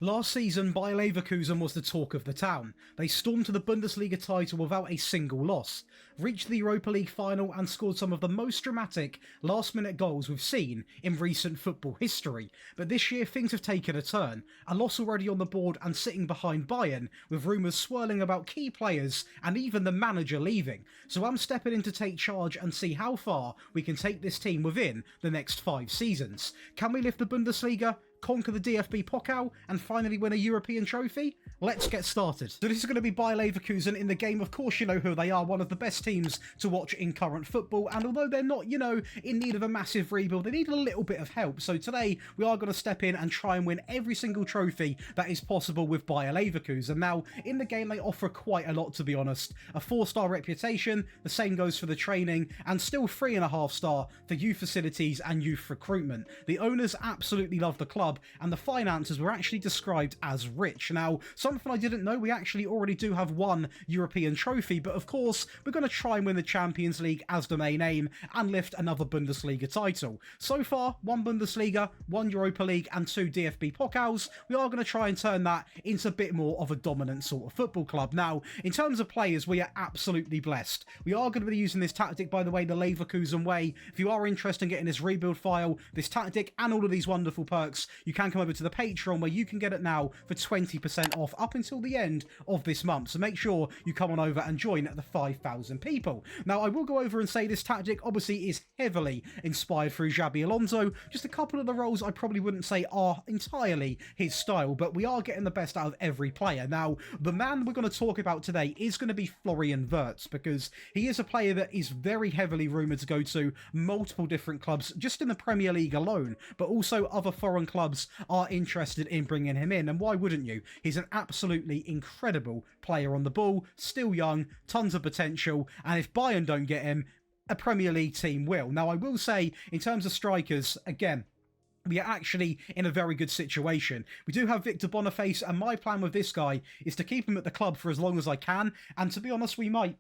Last season, Bayer Leverkusen was the talk of the town. They stormed to the Bundesliga title without a single loss, reached the Europa League final and scored some of the most dramatic last-minute goals we've seen in recent football history. But this year things have taken a turn, a loss already on the board and sitting behind Bayern, with rumours swirling about key players and even the manager leaving. So I'm stepping in to take charge and see how far we can take this team within the next 5 seasons. Can we lift the Bundesliga, conquer the DFB Pokal, and finally win a European trophy? Let's get started. So this is going to be Bayer Leverkusen in the game. Of course, you know who they are, one of the best teams to watch in current football, and although they're not, in need of a massive rebuild, they need a little bit of help. So today, we are going to step in and try and win every single trophy that is possible with Bayer Leverkusen. Now, in the game, they offer quite a lot, to be honest. A 4-star reputation, the same goes for the training, and still 3.5-star for youth facilities and youth recruitment. The owners absolutely love the club, and the finances were actually described as rich. Now, something I didn't know, we actually already do have one European trophy, but of course, we're going to try and win the Champions League as the main aim and lift another Bundesliga title. So far, 1 Bundesliga, 1 Europa League, and 2 DFB Pokals. We are going to try and turn that into a bit more of a dominant sort of football club. Now, in terms of players, we are absolutely blessed. We are going to be using this tactic, by the way, the Leverkusen way. If you are interested in getting this rebuild file, this tactic, and all of these wonderful perks, you can come over to the Patreon where you can get it now for 20% off up until the end of this month. So make sure you come on over and join the 5,000 people. Now, I will go over and say this tactic obviously is heavily inspired through Xabi Alonso. Just a couple of the roles I probably wouldn't say are entirely his style, but we are getting the best out of every player. Now, the man we're going to talk about today is going to be Florian Wirtz, because he is a player that is very heavily rumoured to go to multiple different clubs just in the Premier League alone, but also other foreign clubs are interested in bringing him in, and why wouldn't you? He's an absolutely incredible player on the ball, still young, tons of potential, and if Bayern don't get him, a Premier League team will. Now, I will say, in terms of strikers, again, we are actually in a very good situation. We do have Victor Boniface, and my plan with this guy is to keep him at the club for as long as I can, and to be honest, we might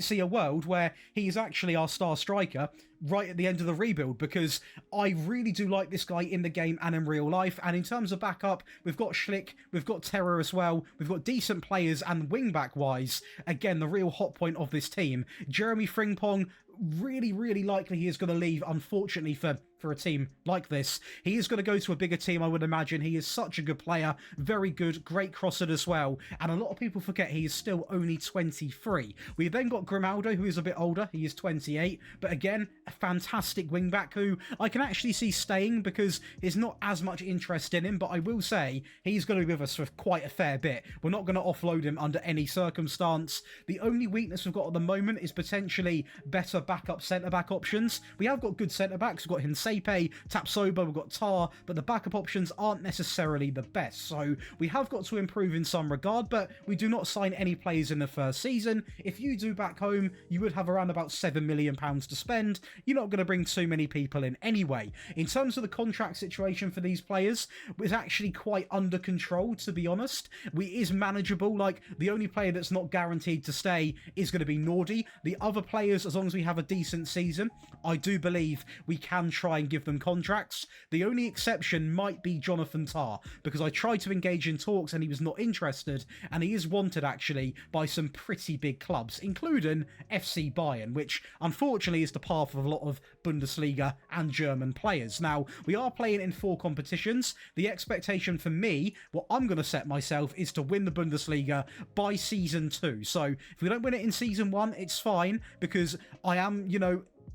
see a world where he is actually our star striker right at the end of the rebuild, because I really do like this guy in the game and in real life. And in terms of backup, we've got Schlick, we've got Terror as well, we've got decent players, and wing-back wise, again, the real hot point of this team, Jeremy Frimpong, really likely he is going to leave, unfortunately, for a team like this. He is going to go to a bigger team, I would imagine. He is such a good player, very good, great crosser as well, and a lot of people forget he is still only 23. We've then got Grimaldo, who is a bit older. He is 28, but again, a fantastic wing-back who I can actually see staying because there's not as much interest in him, but I will say he's going to be with us for quite a fair bit. We're not going to offload him under any circumstance. The only weakness we've got at the moment is potentially better backup centre-back options. We have got good centre-backs. We've got Hinsepe, Tapsoba, we've got Tar, but the backup options aren't necessarily the best. So we have got to improve in some regard, but we do not sign any players in the first season. If you do back home, you would have around about £7 million to spend. You're not going to bring too many people in anyway. In terms of the contract situation for these players, it's actually quite under control, to be honest. It is manageable. Like, the only player that's not guaranteed to stay is going to be Nordi. The other players, as long as we have a decent season, I do believe we can try and give them contracts. The only exception might be Jonathan Tah, because I tried to engage in talks and he was not interested, and he is wanted actually by some pretty big clubs, including FC Bayern, which unfortunately is the path of a lot of Bundesliga and German players. Now, we are playing in 4 competitions. The expectation for me, what I'm going to set myself, is to win the Bundesliga by season 2. So if we don't win it in season 1, it's fine, because I am,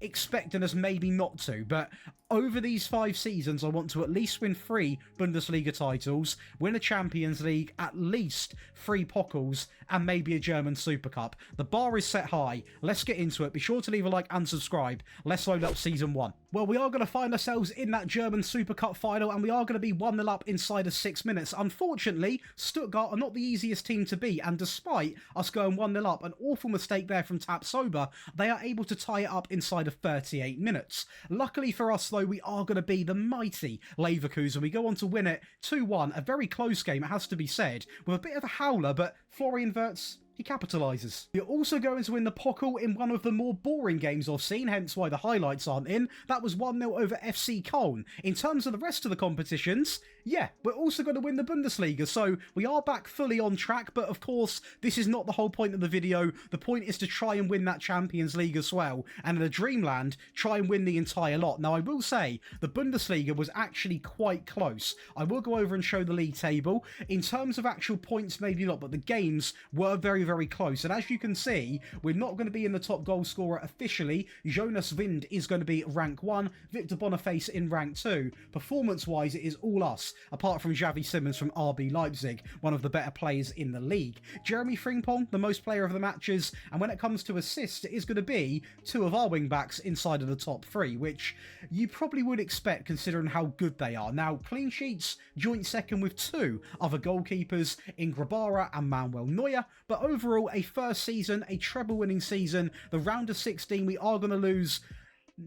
expecting us maybe not to, but over these 5 seasons, I want to at least win 3 Bundesliga titles, win a Champions League, at least 3 Pokals, and maybe a German Super Cup. The bar is set high. Let's get into it. Be sure to leave a like and subscribe. Let's load up season 1. Well, we are going to find ourselves in that German Super Cup final, and we are going to be 1-0 up inside of 6 minutes. Unfortunately, Stuttgart are not the easiest team to beat, and despite us going 1-0 up, an awful mistake there from Tapsoba, they are able to tie it up inside of 38 minutes. Luckily for us, though, we are going to be the mighty Leverkusen. We go on to win it 2-1. A very close game, it has to be said, with a bit of a howler, but Florian Wirtz, he capitalises. You're also going to win the Pokal in one of the more boring games I've seen, hence why the highlights aren't in. That was 1-0 over FC Köln. In terms of the rest of the competitions, yeah, we're also going to win the Bundesliga, so we are back fully on track, but of course, this is not the whole point of the video. The point is to try and win that Champions League as well, and in a dreamland, try and win the entire lot. Now, I will say, the Bundesliga was actually quite close. I will go over and show the league table. In terms of actual points, maybe not, but the games were very close, and as you can see, we're not going to be in the top goal scorer officially. Jonas Wind is going to be rank 1, Victor Boniface in rank 2. Performance-wise, it is all us, apart from Xavi Simons from RB Leipzig, one of the better players in the league. Jeremy Frimpong, the most player of the matches, and when it comes to assists, it is going to be 2 of our wing-backs inside of the top 3, which you probably would expect considering how good they are. Now, clean sheets, joint second with 2 other goalkeepers in Grabara and Manuel Neuer, but overall, a first season, a treble-winning season. The round of 16, we are going to lose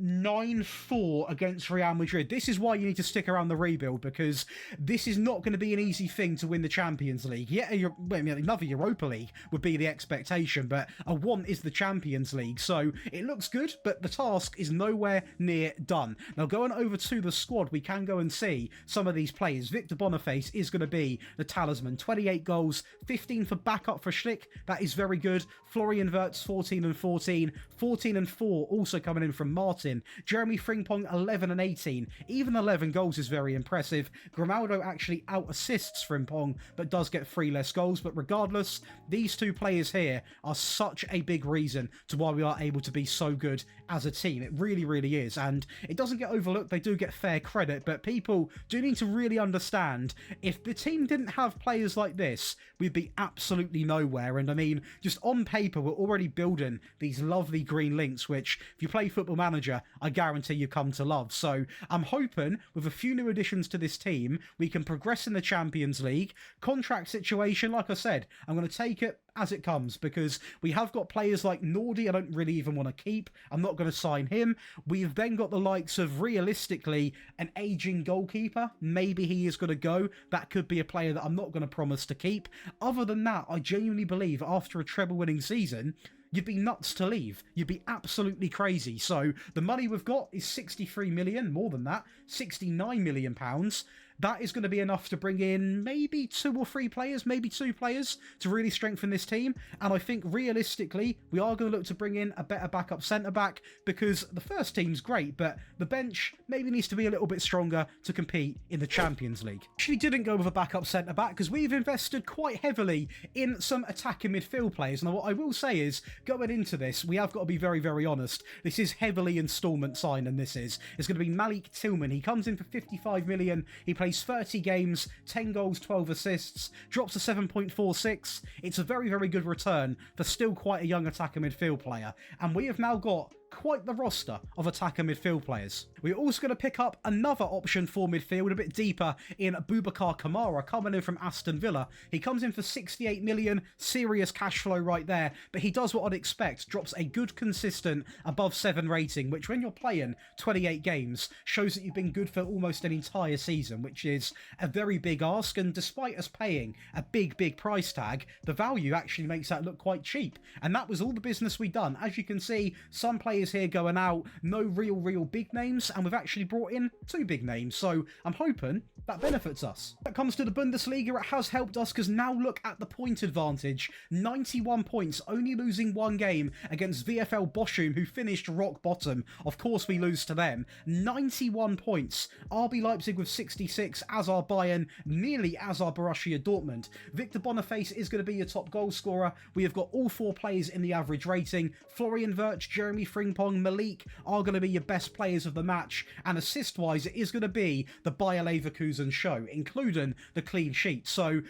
9-4 against Real Madrid. This is why you need to stick around the rebuild, because this is not going to be an easy thing to win the Champions League. Yeah, another Europa League would be the expectation, but a want is the Champions League. So it looks good, but the task is nowhere near done. Now, going over to the squad, we can go and see some of these players. Victor Boniface is going to be the talisman. 28 goals, 15 for backup for Schlick. That is very good. Florian Wirtz, 14 and 14. 14 and 4 also coming in from Martin. Jeremy Frimpong, 11 and 18. Even 11 goals is very impressive. Grimaldo actually out-assists Frimpong, but does get 3 less goals. But regardless, these 2 players here are such a big reason to why we are able to be so good as a team. It really is. And it doesn't get overlooked. They do get fair credit, but people do need to really understand, if the team didn't have players like this, we'd be absolutely nowhere. And I mean, just on paper, we're already building these lovely green links, which if you play Football Manager, I guarantee you come to love. So I'm hoping with a few new additions to this team, we can progress in the Champions League. Contract situation, like I said, I'm going to take it as it comes, because we have got players like Nordi I don't really even want to keep. I'm not going to sign him. We've then got the likes of, realistically, an aging goalkeeper. Maybe he is going to go. That could be a player that I'm not going to promise to keep. Other than that, I genuinely believe after a treble-winning season, you'd be nuts to leave. You'd be absolutely crazy. So the money we've got is 63 million, more than that, 69 million pounds. That is going to be enough to bring in maybe 2 or 3 players, maybe 2 players to really strengthen this team. And I think realistically, we are going to look to bring in a better backup centre-back, because the first team's great, but the bench maybe needs to be a little bit stronger to compete in the Champions League. Actually didn't go with a backup centre-back because we've invested quite heavily in some attacking midfield players. Now, what I will say is, going into this, we have got to be very honest. This is heavily instalment signing, this is. It's going to be Malik Tillman. He comes in for 55 million. He plays 30 games, 10 goals, 12 assists, drops to 7.46. It's a very good return for still quite a young attacker midfield player. And we have now got quite the roster of attacker midfield players. We're also going to pick up another option for midfield a bit deeper in Boubacar Kamara, coming in from Aston Villa. He comes in for 68 million, serious cash flow right there, but he does what I'd expect, drops a good consistent above 7 rating, which when you're playing 28 games shows that you've been good for almost an entire season, which is a very big ask. And despite us paying a big price tag, the value actually makes that look quite cheap. And that was all the business we've done. As you can see, some players here going out, no real big names, and we've actually brought in 2 big names, so I'm hoping that benefits us. When it comes to the Bundesliga, it has helped us, because now look at the point advantage. 91 points, only losing 1 game against VfL Bochum, who finished rock bottom. Of course we lose to them. 91 points. RB Leipzig with 66, as are Bayern, nearly as are Borussia Dortmund. Victor Boniface is going to be your top goal scorer. We have got all 4 players in the average rating. Florian Wirtz, Jeremy Frimpong, Malik are going to be your best players of the match, and assist-wise, it is going to be the Bayer Leverkusen show, including the clean sheet. So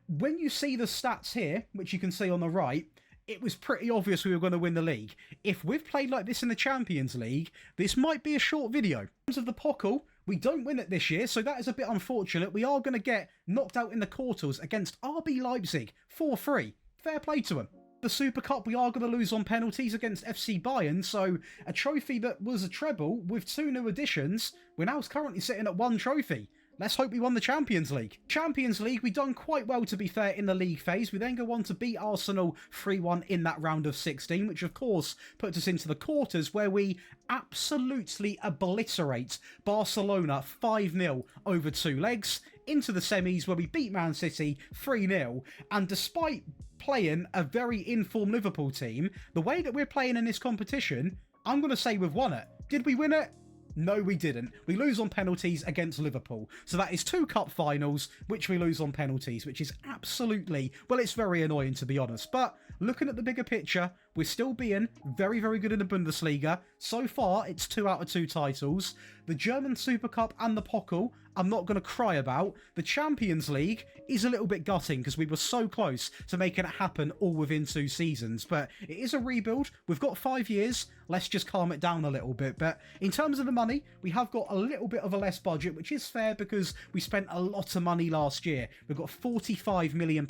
when you see the stats here, which you can see on the right, it was pretty obvious we were going to win the league. If we've played like this in the Champions League, this might be a short video. In terms of the Pokal, we don't win it this year, so that is a bit unfortunate. We are going to get knocked out in the quarters against RB Leipzig 4-3. Fair play to them. The Super Cup, we are going to lose on penalties against FC Bayern, so a trophy that was a treble with 2 new additions, we're now currently sitting at 1 trophy. Let's hope we won the Champions League. Champions League, we done quite well, to be fair, in the league phase. We then go on to beat Arsenal 3-1 in that round of 16, which of course puts us into the quarters, where we absolutely obliterate Barcelona 5-0 over 2 legs, into the semis where we beat Man City 3-0, and despite playing a very informed Liverpool team, the way that we're playing in this competition, I'm going to say we've won it. Did we win it? No, we didn't. We lose on penalties against Liverpool. So that is 2 cup finals, which we lose on penalties, which is absolutely, well, it's very annoying, to be honest. But looking at the bigger picture, we're still being very, very good in the Bundesliga. So far, it's 2 out of 2 titles. The German Super Cup and the Pokal, I'm not going to cry about. The Champions League is a little bit gutting because we were so close to making it happen all within 2 seasons. But it is a rebuild. We've got 5 years. Let's just calm it down a little bit. But in terms of the money, we have got a little bit of a less budget, which is fair because we spent a lot of money last year. We've got £45 million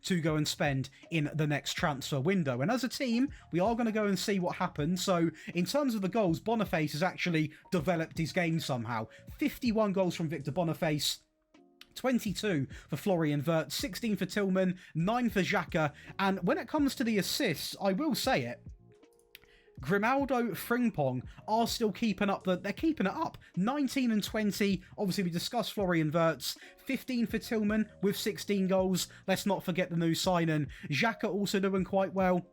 to go and spend in the next transfer window. And as a team, we are going to go and see what happens. So in terms of the goals, Boniface has actually developed his game somehow. 51 goals from Victor Boniface, 22 for Florian Wirtz, 16 for Tillman, 9 for Xhaka. And when it comes to the assists, I will say it, Grimaldo, Frimpong are still keeping up. They're keeping it up. 19 and 20. Obviously, we discussed Florian Wirtz. 15 for Tillman with 16 goals. Let's not forget the new signing. Xhaka also doing quite well.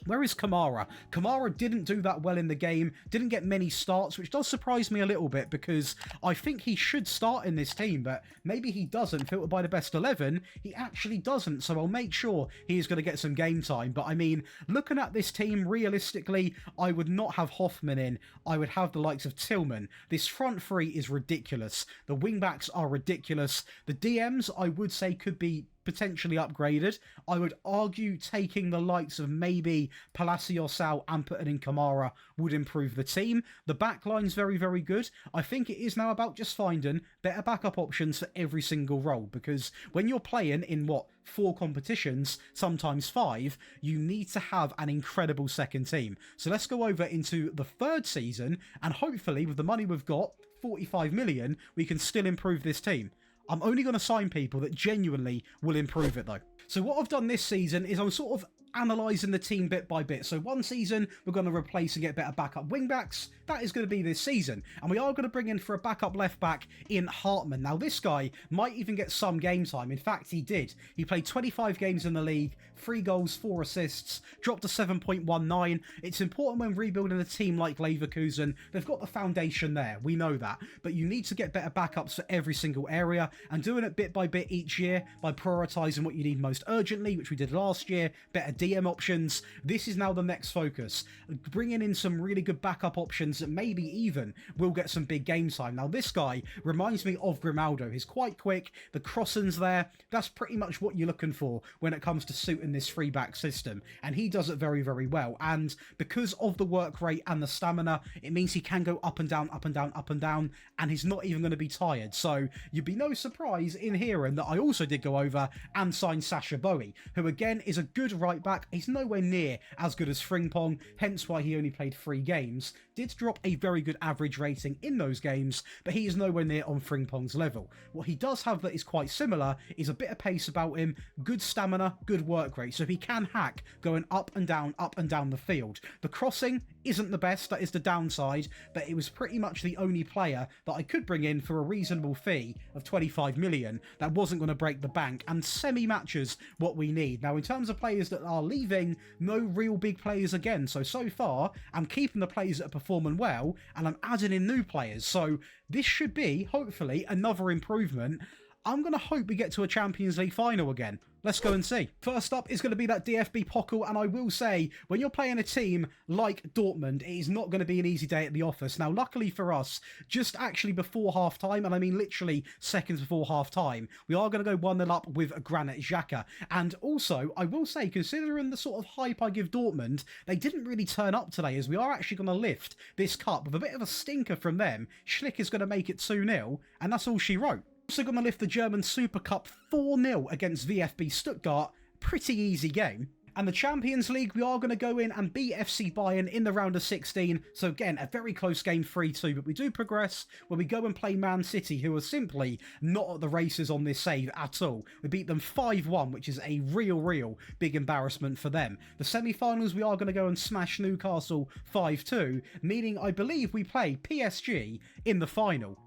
Where is Kamara? Kamara didn't do that well in the game, didn't get many starts, which does surprise me a little bit because I think he should start in this team, but maybe he doesn't. Filtered by the best 11, he actually doesn't, so I'll make sure he is going to get some game time. But I mean, looking at this team, realistically, I would not have Hoffman in. I would have the likes of Tillman. This front three is ridiculous. The wing-backs are ridiculous. The DMs, I would say, could be potentially upgraded. I would argue taking the likes of maybe Palacios out and putting in Kamara would improve the team. The backline's very, very good. I think it is now about just finding better backup options for every single role, because when you're playing in 4 competitions, sometimes 5, you need to have an incredible second team. So let's go over into the 3rd season, and hopefully with the money we've got, 45 million, we can still improve this team. I'm only going to sign people that genuinely will improve it, though. So what I've done this season is I'm sort of analysing the team bit by bit. So one season, we're going to replace and get better backup wing-backs. That is going to be this season. And we are going to bring in for a backup left-back in Hartman. Now, this guy might even get some game time. In fact, he did. He played 25 games in the league, 3 goals, 4 assists, dropped to 7.19. It's important when rebuilding a team like Leverkusen. They've got the foundation there. We know that. But you need to get better backups for every single area, and doing it bit by bit each year by prioritising what you need most urgently, which we did last year, better DM options. This is now the next focus. Bringing in some really good backup options that maybe even will get some big game time. Now, this guy reminds me of Grimaldo. He's quite quick. The crossings there, that's pretty much what you're looking for when it comes to suiting this 3-back system. And he does it very, very well. And because of the work rate and the stamina, it means he can go up and down, up and down, up and down, and he's not even going to be tired. So you'd be no surprise in hearing that I also did go over and sign Sacha Boey, who again is a good right back. He's nowhere near as good as Frimpong, hence why he only played 3 games. Did drop a very good average rating in those games, but he is nowhere near on Frimpong's level. What he does have that is quite similar is a bit of pace about him, good stamina, good work rate, so he can hack going up and down the field. The crossing isn't the best, that is the downside, but it was pretty much the only player that I could bring in for a reasonable fee of 25 million that wasn't going to break the bank and semi-matches what we need. Now, in terms of players that are leaving, no real big players again. So far, I'm keeping the players that are performing well, and I'm adding in new players. So this should be, hopefully, another improvement. I'm going to hope we get to a Champions League final again. Let's go and see. First up is going to be that DFB Pokal, and I will say, when you're playing a team like Dortmund, it is not going to be an easy day at the office. Now, luckily for us, just actually before half-time, and I mean literally seconds before half-time, we are going to go 1-0 up with Granit Xhaka. And also, I will say, considering the sort of hype I give Dortmund, they didn't really turn up today, as we are actually going to lift this cup with a bit of a stinker from them. Schlick is going to make it 2-0, and that's all she wrote. Also going to lift the German Super Cup 4-0 against VfB Stuttgart. Pretty easy game. And the Champions League, we are going to go in and beat FC Bayern in the round of 16. So again, a very close game, 3-2. But we do progress when we go and play Man City, who are simply not at the races on this save at all. We beat them 5-1, which is a real big embarrassment for them. The semi-finals, we are going to go and smash Newcastle 5-2, meaning I believe we play PSG in the final.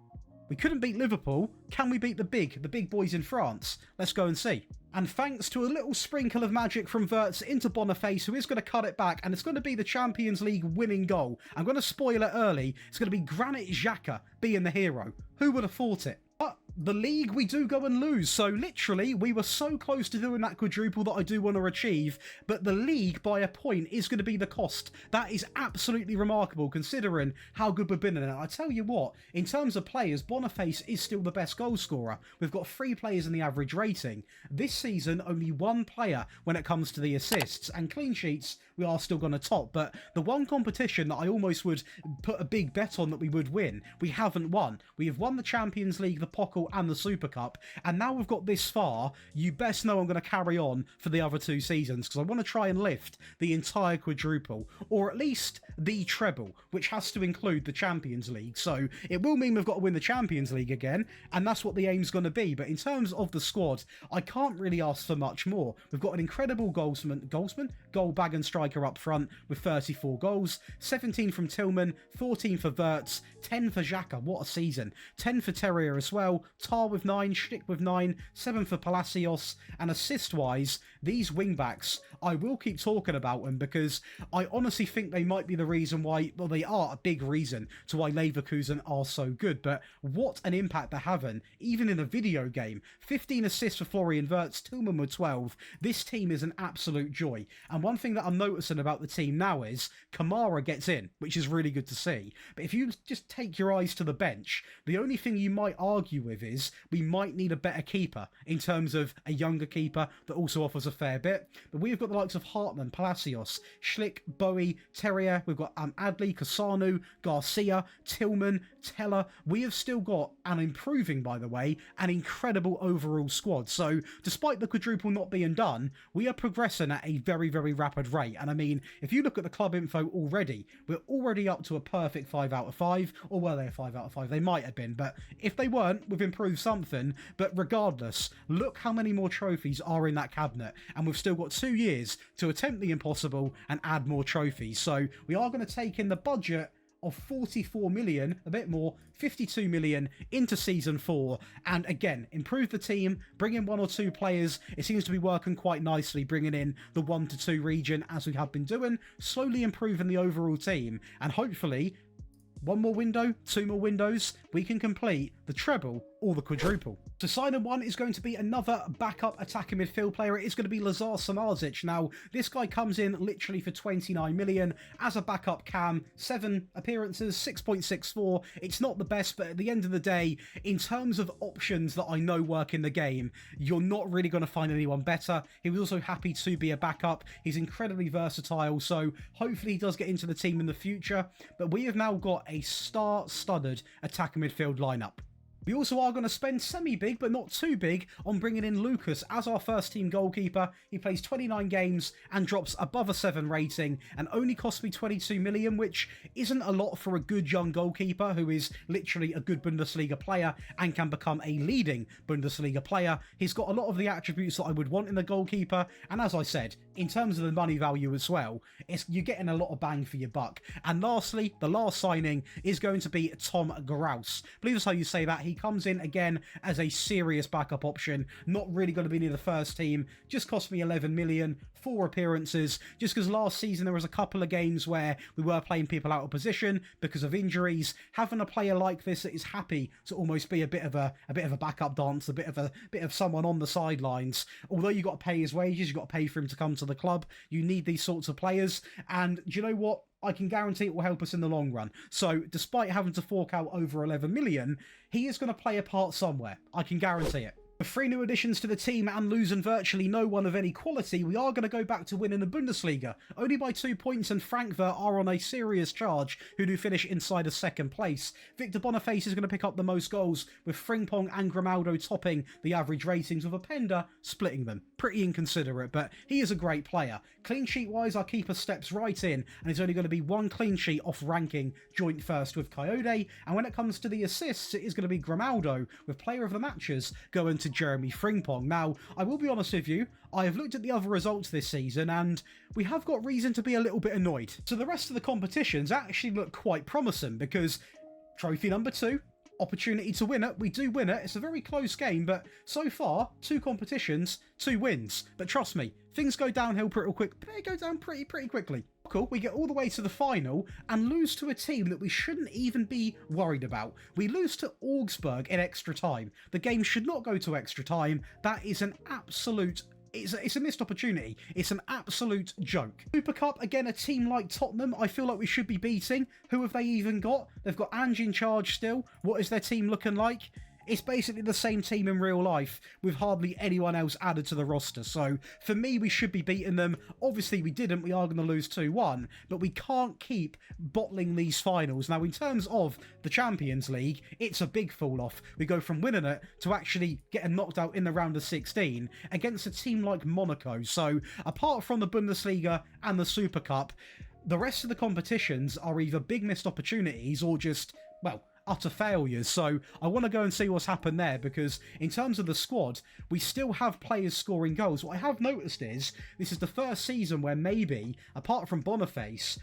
We couldn't beat Liverpool. Can we beat the big boys in France? Let's go and see. And thanks to a little sprinkle of magic from Wirtz into Boniface, who is going to cut it back, and it's going to be the Champions League winning goal. I'm going to spoil it early. It's going to be Granit Xhaka being the hero. Who would have thought it? But the league, we do go and lose. So literally, we were so close to doing that quadruple that I do want to achieve. But the league, by a point, is going to be the cost. That is absolutely remarkable, considering how good we've been in it. I tell you what, in terms of players, Boniface is still the best goal scorer. We've got 3 players in the average rating. This season, only 1 player when it comes to the assists. And clean sheets, we are still going to top. But the one competition that I almost would put a big bet on that we would win, we haven't won. We have won the Champions League, the Pokal and the Super Cup, and now we've got this far. You best know I'm going to carry on for the other 2 seasons, because I want to try and lift the entire quadruple, or at least the treble, which has to include the Champions League. So it will mean we've got to win the Champions League again, and that's what the aim's going to be. But in terms of the squad, I can't really ask for much more. We've got an incredible goal bag and striker up front with 34 goals, 17 from Tillman, 14 for Wirtz, 10 for Xhaka, what a season, 10 for Terrier as well, Tar with 9, Schlick with 9, 7 for Palacios, and assist-wise, these wing-backs, I will keep talking about them because I honestly think they might be the reason why, well, they are a big reason to why Leverkusen are so good, but what an impact they're having, even in a video game. 15 assists for Florian Wirtz, Tillman with 12. This team is an absolute joy, and one thing that I'm noticing about the team now is Kamara gets in, which is really good to see, but if you just take your eyes to the bench, the only thing you might argue with is we might need a better keeper in terms of a younger keeper that also offers a fair bit. But we've got the likes of Hartman, Palacios, Schlick, Bowie, Terrier. We've got Adley, Cassano, Garcia, Tillman, Teller. We have still got, and improving by the way, an incredible overall squad. So despite the quadruple not being done, we are progressing at a very rapid rate. And I mean, if you look at the club info already, we're already up to a perfect 5 out of 5. Or were they a 5 out of 5? They might have been, but if they weren't, we've improved something. But regardless, look how many more trophies are in that cabinet, and we've still got 2 years to attempt the impossible and add more trophies. So we are going to take in the budget of 44 million, a bit more, 52 million into season 4, and again improve the team, bring in 1 or 2 players. It seems to be working quite nicely, bringing in the 1 to 2 region as we have been doing, slowly improving the overall team, and hopefully 1 more window, 2 more windows, we can complete the treble or the quadruple. So signing 1 is going to be another backup attacking midfield player. It is going to be Lazar Samardzic. Now, this guy comes in literally for 29 million as a backup cam, 7 appearances, 6.64. It's not the best, but at the end of the day, in terms of options that I know work in the game, you're not really going to find anyone better. He was also happy to be a backup. He's incredibly versatile, so hopefully he does get into the team in the future. But we have now got a star-studded attacking midfield lineup. We also are going to spend semi-big, but not too big, on bringing in Lucas as our first team goalkeeper. He plays 29 games and drops above a 7 rating and only cost me 22 million, which isn't a lot for a good young goalkeeper who is literally a good Bundesliga player and can become a leading Bundesliga player. He's got a lot of the attributes that I would want in a goalkeeper, and as I said, in terms of the money value as well, you're getting a lot of bang for your buck. And lastly, the last signing is going to be Tom Graus. I believe that's how you say that. He comes in again as a serious backup option, not really going to be near the first team, just cost me 11 million, 4 appearances, just because last season there was a couple of games where we were playing people out of position because of injuries. Having a player like this that is happy to almost be a bit of a backup dance, a bit of someone on the sidelines. Although you got to pay his wages, you got to pay for him to come to the club. You need these sorts of players, and do you know what? I can guarantee it will help us in the long run. So despite having to fork out over 11 million, he is going to play a part somewhere. I can guarantee it. With 3 new additions to the team and losing virtually no one of any quality, we are going to go back to winning the Bundesliga, only by 2 points, and Frankfurt are on a serious charge, who do finish inside of second place. Victor Boniface is going to pick up the most goals, with Frimpong and Grimaldo topping the average ratings, with Openda splitting them. Pretty inconsiderate, but he is a great player. Clean sheet wise, our keeper steps right in, and it's only going to be 1 clean sheet off ranking joint first with Coyote, and when it comes to the assists, it is going to be Grimaldo, with player of the matches going to Jeremy Frimpong. Now, I will be honest with you, I have looked at the other results this season and we have got reason to be a little bit annoyed. So the rest of the competitions actually look quite promising, because trophy number 2, opportunity to win it, we do win it. It's a very close game, but so far, 2 competitions, 2 wins. But trust me, things go downhill pretty quick. They go down pretty quickly. Cool, we get all the way to the final and lose to a team that we shouldn't even be worried about. We lose to Augsburg in extra time. The game should not go to extra time. That is an absolute... It's a missed opportunity. It's an absolute joke. Super Cup, again, a team like Tottenham, I feel like we should be beating. Who have they even got? They've got Ange in charge still. What is their team looking like? It's basically the same team in real life, with hardly anyone else added to the roster. So, for me, we should be beating them. Obviously, we didn't. We are going to lose 2-1. But we can't keep bottling these finals. Now, in terms of the Champions League, it's a big fall-off. We go from winning it to actually getting knocked out in the round of 16 against a team like Monaco. So, apart from the Bundesliga and the Super Cup, the rest of the competitions are either big missed opportunities or just, well, utter failures. So I want to go and see what's happened there, because in terms of the squad, we still have players scoring goals. What I have noticed is this is the first season where maybe, apart from Boniface,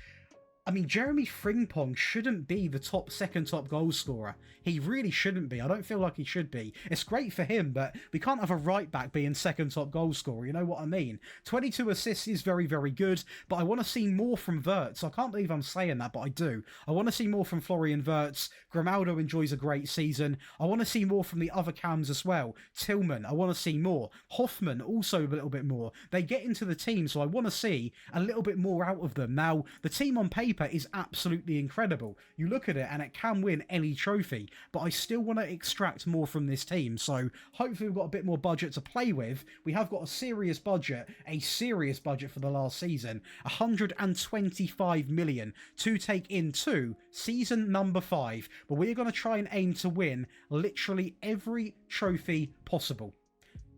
I mean, Jeremy Frimpong shouldn't be the second top goal scorer. He really shouldn't be. I don't feel like he should be. It's great for him, but we can't have a right back being second top goal scorer. You know what I mean? 22 assists is very good, but I want to see more from Wirtz. I can't believe I'm saying that, but I do. I want to see more from Florian Wirtz. Grimaldo enjoys a great season. I want to see more from the other cams as well. Tillman, I want to see more. Hoffman, also a little bit more. They get into the team, so I want to see a little bit more out of them. Now, the team on paper is absolutely incredible. You look at it and it can win any trophy, but I still want to extract more from this team. So hopefully we've got a bit more budget to play with. We have got a serious budget for the last season, 125 million to take into season number 5. But we're going to try and aim to win literally every trophy possible.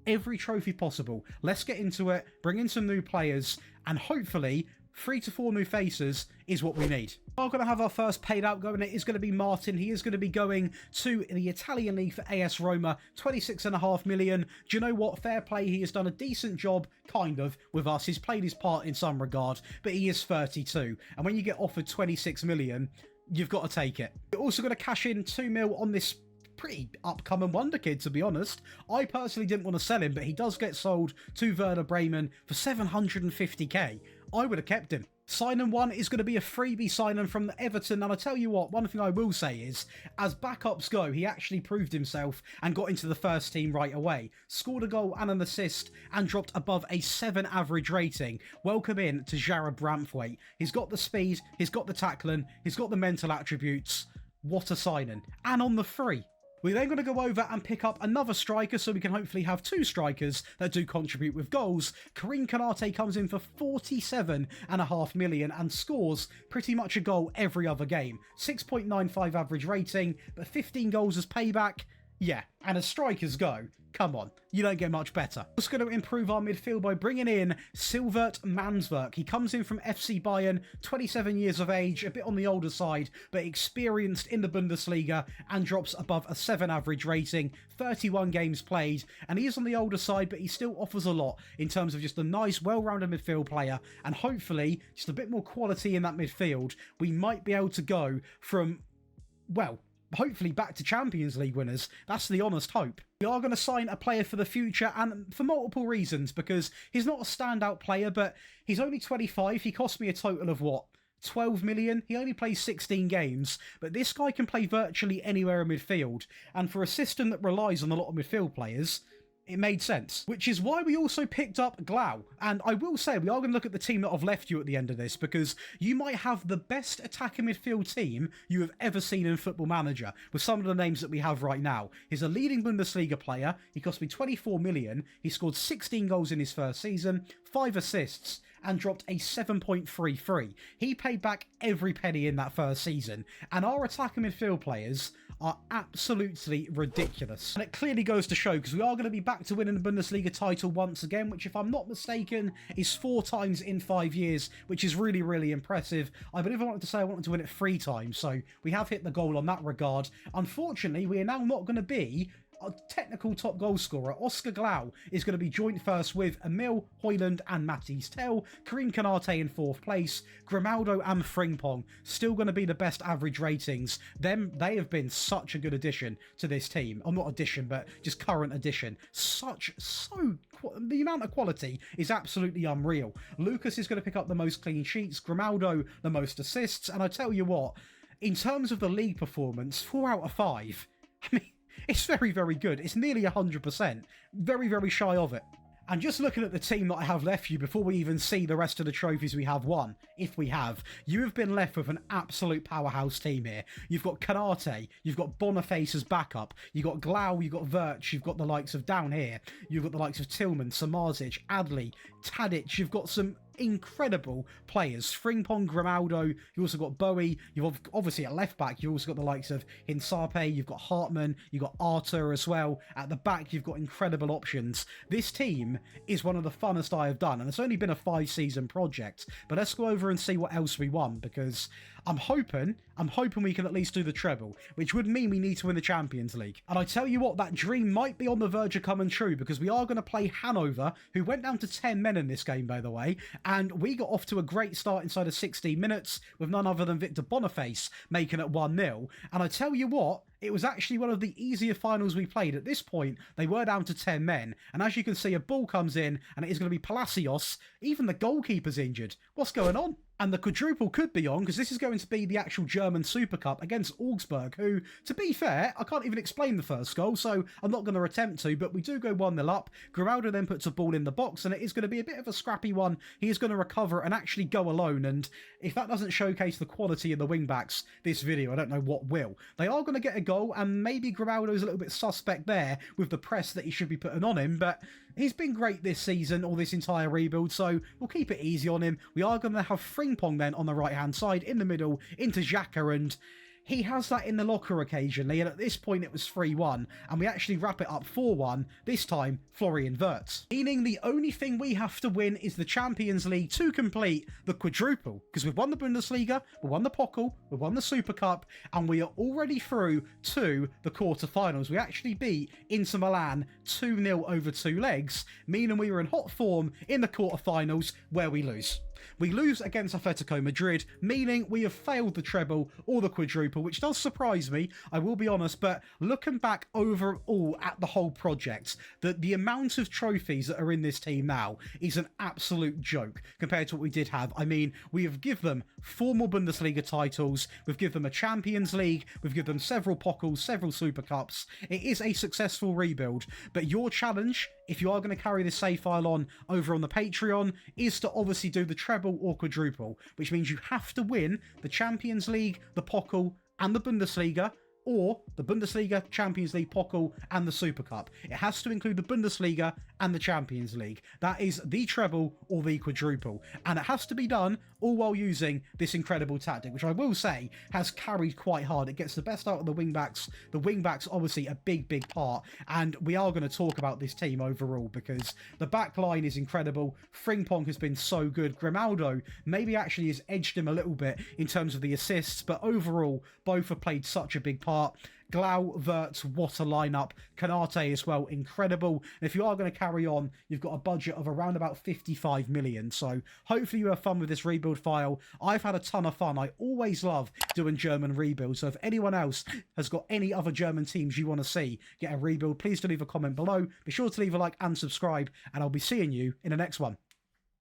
Every trophy possible. Let's get into it, bring in some new players, and hopefully 3 to 4 new faces is what we need. We're going to have our first paid out going. It is going to be Martin. He is going to be going to the Italian League for AS Roma, 26.5 million. Do you know what? Fair play. He has done a decent job, kind of, with us. He's played his part in some regard, but he is 32. And when you get offered 26 million, you've got to take it. You're also going to cash in 2 mil on this pretty upcoming wonder kid, to be honest. I personally didn't want to sell him, but he does get sold to Werder Bremen for 750k. I would have kept him. Signing 1 is going to be a freebie signing from Everton, and I tell you what, one thing I will say is, as backups go, he actually proved himself and got into the first team right away. Scored a goal and an assist and dropped above a 7 average rating. Welcome in to Jared Bramthwaite. He's got the speed, he's got the tackling, he's got the mental attributes. What a signing. And on the free. We're then going to go over and pick up another striker, so we can hopefully have 2 strikers that do contribute with goals. Karim Konate comes in for 47.5 million and scores pretty much a goal every other game. 6.95 average rating, but 15 goals as payback. Yeah, and as strikers go, come on, you don't get much better. We're just going to improve our midfield by bringing in Silvert Manswerk. He comes in from FC Bayern, 27 years of age, a bit on the older side, but experienced in the Bundesliga and drops above a 7 average rating, 31 games played, and he is on the older side, but he still offers a lot in terms of just a nice, well-rounded midfield player, and hopefully just a bit more quality in that midfield. We might be able to go from, well, hopefully back to Champions League winners. That's the honest hope. We are going to sign a player for the future, and for multiple reasons, because he's not a standout player, but he's only 25. He cost me a total of, what, 12 million? He only plays 16 games, but this guy can play virtually anywhere in midfield, and for a system that relies on a lot of midfield players, It made sense, which is why we also picked up Glau. And I will say, we are going to look at the team that I've left you at the end of this, because you might have the best attacking midfield team you have ever seen in Football Manager, with some of the names that we have right now. He's a leading Bundesliga player. He cost me 24 million. He scored 16 goals in his first season, 5 assists, and dropped a 7.33. He paid back every penny in that first season, and our attacking midfield players are absolutely ridiculous. And it clearly goes to show, because we are going to be back to winning the Bundesliga title once again, which, if I'm not mistaken, is 4 times in 5 years, which is really, really impressive. I believe I wanted to say I wanted to win it 3 times, so we have hit the goal on that regard. Unfortunately, we are now not going to be a technical top goal scorer. Oscar Glau is going to be joint first with Emil Højlund and Matthijs Tel. Karim Konate in 4th place. Grimaldo and Frimpong still going to be the best average ratings. They have been such a good addition to this team. Or not addition, but just current addition. The amount of quality is absolutely unreal. Lucas is going to pick up the most clean sheets. Grimaldo the most assists. And I tell you what, in terms of the league performance, 4 out of 5. I mean, it's very, very good. It's nearly 100%. Very, very shy of it. And just looking at the team that I have left you before we even see the rest of the trophies we have won, if we have, you have been left with an absolute powerhouse team here. You've got Konate, you've got Boniface as backup, you've got Glau, you've got Wirtz, you've got the likes of down here, you've got the likes of Tillman, Samardzic, Adli, Tadic, you've got some incredible players. Frimpong, Grimaldo, you also got Bowie, you've obviously at left back, you also got the likes of Hinsape, you've got Hartman, you've got Arthur as well. At the back, you've got incredible options. This team is one of the funnest I have done, and it's only been a 5-season project, but let's go over and see what else we won, because I'm hoping we can at least do the treble, which would mean we need to win the Champions League. And I tell you what, that dream might be on the verge of coming true, because we are going to play Hanover, who went down to 10 men in this game, by the way, and we got off to a great start inside of 16 minutes with none other than Victor Boniface making it 1-0. And I tell you what, it was actually one of the easier finals we played. At this point, they were down to 10 men, and as you can see, a ball comes in, and it is going to be Palacios. Even the goalkeeper's injured. What's going on? And the quadruple could be on, because this is going to be the actual German Super Cup against Augsburg, who, to be fair, I can't even explain the first goal, so I'm not going to attempt to, but we do go 1-0 up. Grimaldo then puts a ball in the box, and it is going to be a bit of a scrappy one. He is going to recover and actually go alone, and if that doesn't showcase the quality of the wing-backs this video, I don't know what will. They are going to get a goal, and maybe Grimaldo's a little bit suspect there with the press that he should be putting on him, but he's been great this season, or this entire rebuild, so we'll keep it easy on him. We are going to have Frimpong then on the right-hand side, in the middle, into Xhaka, and he has that in the locker occasionally, and at this point it was 3-1, and we actually wrap it up 4-1, this time Florian Wirtz. Meaning the only thing we have to win is the Champions League to complete the quadruple, because we've won the Bundesliga, we've won the Pokal, we've won the Super Cup, and we are already through to the quarterfinals. We actually beat Inter Milan 2-0 over 2 legs, meaning we were in hot form in the quarterfinals, where we lose. We lose against Atletico Madrid, meaning we have failed the treble or the quadruple, which does surprise me, I will be honest, but looking back overall at the whole project, the amount of trophies that are in this team now is an absolute joke compared to what we did have. I mean, we have given them 4 more Bundesliga titles, we've given them a Champions League, we've given them several Pokals, several Super Cups. It is a successful rebuild, but your challenge, if you are going to carry this save file on over on the Patreon, is to obviously do the treble or quadruple, which means you have to win the Champions League, the Pokal, and the Bundesliga, or the Bundesliga, Champions League, Pokal, and the Super Cup. It has to include the Bundesliga and the Champions League. That is the treble or the quadruple. And it has to be done all while using this incredible tactic, which I will say has carried quite hard. It gets the best out of the wing-backs. The wing-backs, obviously, a big, big part. And we are going to talk about this team overall, because the back line is incredible. Frimpong has been so good. Grimaldo maybe actually has edged him a little bit in terms of the assists, but overall, both have played such a big part. Glau, Wirtz, what a lineup. Konate as well, incredible. And if you are going to carry on, you've got a budget of around about 55 million. So hopefully you have fun with this rebuild file. I've had a ton of fun. I always love doing German rebuilds. So if anyone else has got any other German teams you want to see get a rebuild, please do leave a comment below. Be sure to leave a like and subscribe, and I'll be seeing you in the next one.